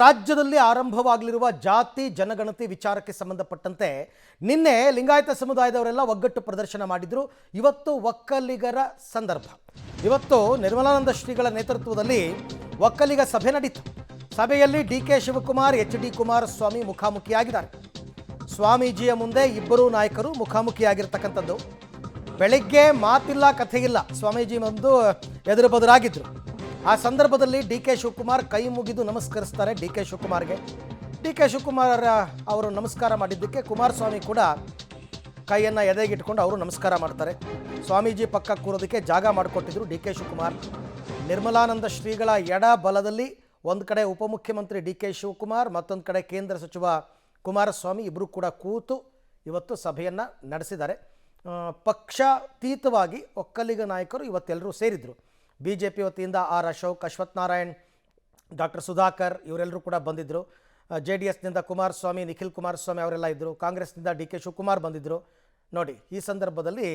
ರಾಜ್ಯದಲ್ಲಿ ಆರಂಭವಾಗಲಿರುವ ಜಾತಿ ಜನಗಣತಿ ವಿಚಾರಕ್ಕೆ ಸಂಬಂಧಪಟ್ಟಂತೆ ನಿನ್ನೆ ಲಿಂಗಾಯತ ಸಮುದಾಯದವರೆಲ್ಲ ಒಗ್ಗಟ್ಟು ಪ್ರದರ್ಶನ ಮಾಡಿದ್ರು. ಇವತ್ತು ಒಕ್ಕಲಿಗರ ಸಂದರ್ಭ. ಇವತ್ತು ನಿರ್ಮಲಾನಂದ ಶ್ರೀಗಳ ನೇತೃತ್ವದಲ್ಲಿ ಒಕ್ಕಲಿಗ ಸಭೆ ನಡೆಯಿತು. ಸಭೆಯಲ್ಲಿ ಡಿ.ಕೆ. ಶಿವಕುಮಾರ್, ಎಚ್.ಡಿ. ಕುಮಾರಸ್ವಾಮಿ ಮುಖಾಮುಖಿಯಾಗಿದ್ದಾರೆ. ಸ್ವಾಮೀಜಿಯ ಮುಂದೆ ಇಬ್ಬರೂ ನಾಯಕರು ಮುಖಾಮುಖಿಯಾಗಿರ್ತಕ್ಕಂಥದ್ದು. ಬೆಳಗ್ಗೆ ಮಾತಿಲ್ಲ ಕಥೆಯಿಲ್ಲ, ಸ್ವಾಮೀಜಿ ಬಂದು ಎದುರು ಬದುರಾಗಿದ್ದರು. ಆ ಸಂದರ್ಭದಲ್ಲಿ ಡಿ.ಕೆ. ಶಿವಕುಮಾರ್ ಕೈ ಮುಗಿದು ನಮಸ್ಕರಿಸ್ತಾರೆ ಡಿ.ಕೆ. ಶಿವಕುಮಾರ್ಗೆ. ಡಿ.ಕೆ. ಶಿವಕುಮಾರ್ ಅವರು ನಮಸ್ಕಾರ ಮಾಡಿದ್ದಕ್ಕೆ ಕುಮಾರಸ್ವಾಮಿ ಕೂಡ ಕೈಯನ್ನು ಎದೆಗಿಟ್ಕೊಂಡು ಅವರು ನಮಸ್ಕಾರ ಮಾಡ್ತಾರೆ. ಸ್ವಾಮೀಜಿ ಪಕ್ಕ ಕೂರೋದಕ್ಕೆ ಜಾಗ ಮಾಡಿಕೊಟ್ಟಿದ್ರು ಡಿ.ಕೆ. ಶಿವಕುಮಾರ್. ನಿರ್ಮಲಾನಂದ ಶ್ರೀಗಳ ಎಡ ಬಲದಲ್ಲಿ ಒಂದು ಕಡೆ ಉಪಮುಖ್ಯಮಂತ್ರಿ ಡಿ.ಕೆ. ಶಿವಕುಮಾರ್, ಮತ್ತೊಂದು ಕಡೆ ಕೇಂದ್ರ ಸಚಿವ ಕುಮಾರಸ್ವಾಮಿ ಇಬ್ಬರು ಕೂಡ ಕೂತು ಇವತ್ತು ಸಭೆಯನ್ನು ನಡೆಸಿದ್ದಾರೆ. ಪಕ್ಷಾತೀತವಾಗಿ ಒಕ್ಕಲಿಗ ನಾಯಕರು ಇವತ್ತೆಲ್ಲರೂ ಸೇರಿದರು. BJP ವತಿಯಿಂದ ಆರ್ ಅಶೋಕ್, ಅಶ್ವಥ್ ನಾರಾಯಣ್, ಡಾಕ್ಟರ್ ಸುಧಾಕರ್ ಇವರೆಲ್ಲರೂ ಕೂಡ ಬಂದಿದ್ದರು. JDSನಿಂದ ಕುಮಾರಸ್ವಾಮಿ, ನಿಖಿಲ್ ಕುಮಾರಸ್ವಾಮಿ ಅವರೆಲ್ಲ ಇದ್ದರು. ಕಾಂಗ್ರೆಸ್ನಿಂದ ಡಿ.ಕೆ. ಶಿವಕುಮಾರ್ ಬಂದಿದ್ದರು. ನೋಡಿ, ಈ ಸಂದರ್ಭದಲ್ಲಿ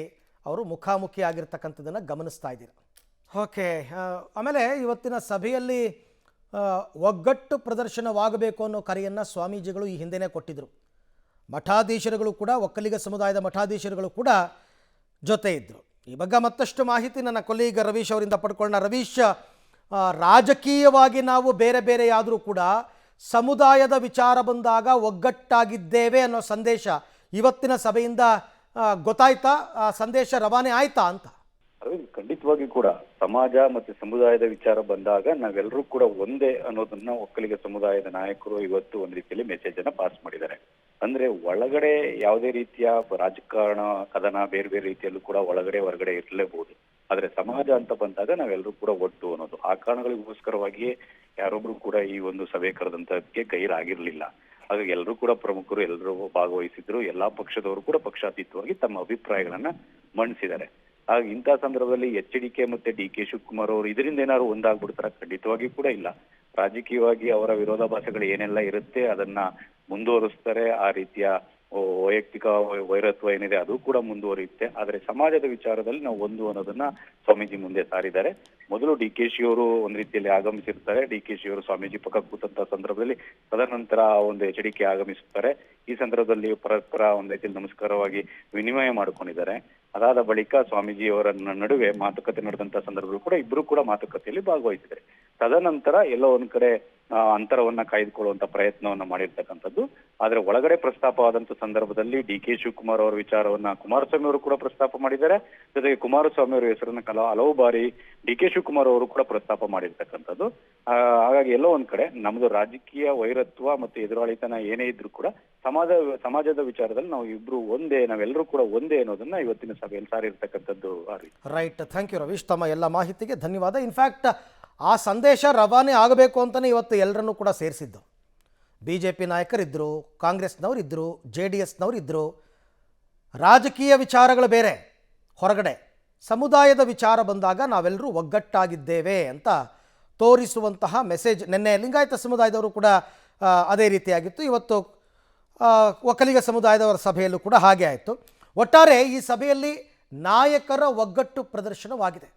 ಅವರು ಮುಖಾಮುಖಿ ಆಗಿರ್ತಕ್ಕಂಥದ್ದನ್ನು ಗಮನಿಸ್ತಾ ಇದ್ದೀರ. ಓಕೆ, ಆಮೇಲೆ ಇವತ್ತಿನ ಸಭೆಯಲ್ಲಿ ಒಗ್ಗಟ್ಟು ಪ್ರದರ್ಶನವಾಗಬೇಕು ಅನ್ನೋ ಕರೆಯನ್ನು ಸ್ವಾಮೀಜಿಗಳು ಈ ಹಿಂದೆಯೇ ಕೊಟ್ಟಿದ್ದರು. ಮಠಾಧೀಶರುಗಳು ಕೂಡ, ಒಕ್ಕಲಿಗ ಸಮುದಾಯದ ಮಠಾಧೀಶರುಗಳು ಕೂಡ ಜೊತೆ ಇದ್ದರು. ಈ ಬಗ್ಗೆ ಮತ್ತಷ್ಟು ಮಾಹಿತಿ ನನ್ನ ಕೊಲೀಗ ರವೀಶ್ ಅವರಿಂದ ಪಡ್ಕೊಳ್ಳೋಣ. ರವೀಶ್, ರಾಜಕೀಯವಾಗಿ ನಾವು ಬೇರೆ ಬೇರೆಯಾದರೂ ಕೂಡ ಸಮುದಾಯದ ವಿಚಾರ ಬಂದಾಗ ಒಗ್ಗಟ್ಟಾಗಿದ್ದೇವೆ ಅನ್ನೋ ಸಂದೇಶ ಇವತ್ತಿನ ಸಭೆಯಿಂದ ಗೊತ್ತಾಯ್ತಾ? ಸಂದೇಶ ರವಾನೆ ಆಯ್ತಾ ಅಂತ? ಖಂಡಿತವಾಗಿ ಕೂಡ ಸಮಾಜ ಮತ್ತೆ ಸಮುದಾಯದ ವಿಚಾರ ಬಂದಾಗ ನಾವೆಲ್ಲರೂ ಕೂಡ ಒಂದೇ ಅನ್ನೋದನ್ನ ಒಕ್ಕಲಿಗ ಸಮುದಾಯದ ನಾಯಕರು ಇವತ್ತು ಒಂದ್ ರೀತಿಯಲ್ಲಿ ಮೆಸೇಜ್ ಅನ್ನ ಪಾಸ್ ಮಾಡಿದ್ದಾರೆ. ಅಂದ್ರೆ ಒಳಗಡೆ ಯಾವುದೇ ರೀತಿಯ ರಾಜಕಾರಣ ಕದನ ಬೇರೆ ಬೇರೆ ರೀತಿಯಲ್ಲೂ ಕೂಡ ಒಳಗಡೆ ಹೊರಗಡೆ ಇರಲೇಬಹುದು, ಆದ್ರೆ ಸಮಾಜ ಅಂತ ಬಂದಾಗ ನಾವೆಲ್ಲರೂ ಕೂಡ ಒಟ್ಟು ಅನ್ನೋದು ಆ ಕಾರಣಗಳಿಗೋಸ್ಕರವಾಗಿಯೇ ಯಾರೊಬ್ರು ಕೂಡ ಈ ಒಂದು ಸಭೆ ಕರೆದಂತದಕ್ಕೆ ಗೈರಾಗಿರ್ಲಿಲ್ಲ. ಹಾಗಾಗಿ ಎಲ್ಲರೂ ಕೂಡ ಪ್ರಮುಖರು ಎಲ್ಲರೂ ಭಾಗವಹಿಸಿದ್ರು. ಎಲ್ಲಾ ಪಕ್ಷದವರು ಕೂಡ ಪಕ್ಷಾತೀತವಾಗಿ ತಮ್ಮ ಅಭಿಪ್ರಾಯಗಳನ್ನ ಮಂಡಿಸಿದ್ದಾರೆ. ಹಾಗೆ ಇಂತಹ ಸಂದರ್ಭದಲ್ಲಿ ಎಚ್.ಡಿ.ಕೆ. ಮತ್ತೆ ಡಿ.ಕೆ. ಶಿವಕುಮಾರ್ ಅವರು ಇದರಿಂದ ಏನಾದ್ರು ಒಂದಾಗ್ಬಿಡ್ತಾರ? ಖಂಡಿತವಾಗಿ ಕೂಡ ಇಲ್ಲ. ರಾಜಕೀಯವಾಗಿ ಅವರ ವಿರೋಧಾಭಾಸಗಳು ಏನೆಲ್ಲ ಇರುತ್ತೆ ಅದನ್ನ ಮುಂದುವರಿಸ್ತಾರೆ. ಆ ರೀತಿಯ ವೈಯಕ್ತಿಕ ವೈರತ್ವ ಏನಿದೆ ಅದು ಕೂಡ ಮುಂದುವರಿಯುತ್ತೆ. ಆದ್ರೆ ಸಮಾಜದ ವಿಚಾರದಲ್ಲಿ ನಾವು ಒಂದು ಅನ್ನೋದನ್ನ ಸ್ವಾಮೀಜಿ ಮುಂದೆ ಸಾರಿದ್ದಾರೆ. ಮೊದಲು ಡಿ.ಕೆ.ಶಿ ಅವರು ಒಂದ್ ರೀತಿಯಲ್ಲಿ ಆಗಮಿಸಿರ್ತಾರೆ. ಡಿ.ಕೆ.ಶಿ ಅವರು ಸ್ವಾಮೀಜಿ ಪಕ್ಕ ಕೂತಂತ ಸಂದರ್ಭದಲ್ಲಿ ತದನಂತರ ಒಂದು ಎಚ್.ಡಿ.ಕೆ. ಆಗಮಿಸುತ್ತಾರೆ. ಈ ಸಂದರ್ಭದಲ್ಲಿ ಪರಸ್ಪರ ಒಂದ್ ರೀತಿಯಲ್ಲಿ ನಮಸ್ಕಾರವಾಗಿ ವಿನಿಮಯ ಮಾಡ್ಕೊಂಡಿದ್ದಾರೆ. ಅದಾದ ಬಳಿಕ ಸ್ವಾಮೀಜಿ ಅವರ ನಡುವೆ ಮಾತುಕತೆ ನಡೆದಂತ ಸಂದರ್ಭದಲ್ಲಿ ಕೂಡ ಇಬ್ರು ಕೂಡ ಮಾತುಕತೆಯಲ್ಲಿ ಭಾಗವಹಿಸಿದ್ದಾರೆ. ತದನಂತರ ಎಲ್ಲೋ ಒಂದ್ ಕಡೆ ಅಂತರವನ್ನ ಕಾಯ್ದುಕೊಳ್ಳುವಂತ ಪ್ರಯತ್ನವನ್ನ ಮಾಡಿರ್ತಕ್ಕಂಥದ್ದು. ಆದ್ರೆ ಒಳಗಡೆ ಪ್ರಸ್ತಾಪ ಆದಂತ ಸಂದರ್ಭದಲ್ಲಿ ಡಿ.ಕೆ. ಶಿವಕುಮಾರ್ ಅವರ ವಿಚಾರವನ್ನ ಕುಮಾರಸ್ವಾಮಿ ಅವರು ಕೂಡ ಪ್ರಸ್ತಾಪ ಮಾಡಿದ್ದಾರೆ. ಜೊತೆಗೆ ಕುಮಾರಸ್ವಾಮಿ ಅವರ ಹೆಸರನ್ನ ಹಲವು ಬಾರಿ ಡಿ.ಕೆ. ಶಿವಕುಮಾರ್ ಅವರು ಕೂಡ ಪ್ರಸ್ತಾಪ ಮಾಡಿರ್ತಕ್ಕಂಥದ್ದು. ಹಾಗಾಗಿ ಎಲ್ಲೋ ಒಂದ್ ಕಡೆ ನಮ್ದು ರಾಜಕೀಯ ವೈರತ್ವ ಮತ್ತೆ ಎದುರಾಳಿತನ ಏನೇ ಇದ್ರು ಕೂಡ ಸಮಾಜದ ವಿಚಾರದಲ್ಲಿ ನಾವು ಇಬ್ರು ಒಂದೇ, ನಾವೆಲ್ಲರೂ ಕೂಡ ಒಂದೇ ಅನ್ನೋದನ್ನ ಇವತ್ತಿನ ಸಭೆಯಲ್ಲಿ ಸಾರಿರ್ತಕ್ಕಂಥದ್ದು. ರೈಟ್, ಥ್ಯಾಂಕ್ ಯು ರವೀಶ್, ತಮ್ಮ ಎಲ್ಲ ಮಾಹಿತಿಗೆ ಧನ್ಯವಾದ. ಇನ್ಫ್ಯಾಕ್ಟ್ ಆ ಸಂದೇಶ ರವಾನೆ ಆಗಬೇಕು ಅಂತಲೇ ಇವತ್ತು ಎಲ್ಲರನ್ನೂ ಕೂಡ ಸೇರಿಸಿದ್ದು. BJP ನಾಯಕರಿದ್ದರು, ಕಾಂಗ್ರೆಸ್ನವರು ಇದ್ದರು, JDSನವರು ಇದ್ದರು. ರಾಜಕೀಯ ವಿಚಾರಗಳು ಬೇರೆ, ಹೊರಗಡೆ ಸಮುದಾಯದ ವಿಚಾರ ಬಂದಾಗ ನಾವೆಲ್ಲರೂ ಒಗ್ಗಟ್ಟಾಗಿದ್ದೇವೆ ಅಂತ ತೋರಿಸುವಂತಹ ಮೆಸೇಜ್ ನಿನ್ನೆ ಲಿಂಗಾಯತ ಸಮುದಾಯದವರು ಕೂಡ ಅದೇ ರೀತಿಯಾಗಿತ್ತು. ಇವತ್ತು ಒಕ್ಕಲಿಗ ಸಮುದಾಯದವರ ಸಭೆಯಲ್ಲೂ ಕೂಡ ಹಾಗೆ ಆಯಿತು. ಒಟ್ಟಾರೆ ಈ ಸಭೆಯಲ್ಲಿ ನಾಯಕರ ಒಗ್ಗಟ್ಟು ಪ್ರದರ್ಶನವಾಗಿದೆ.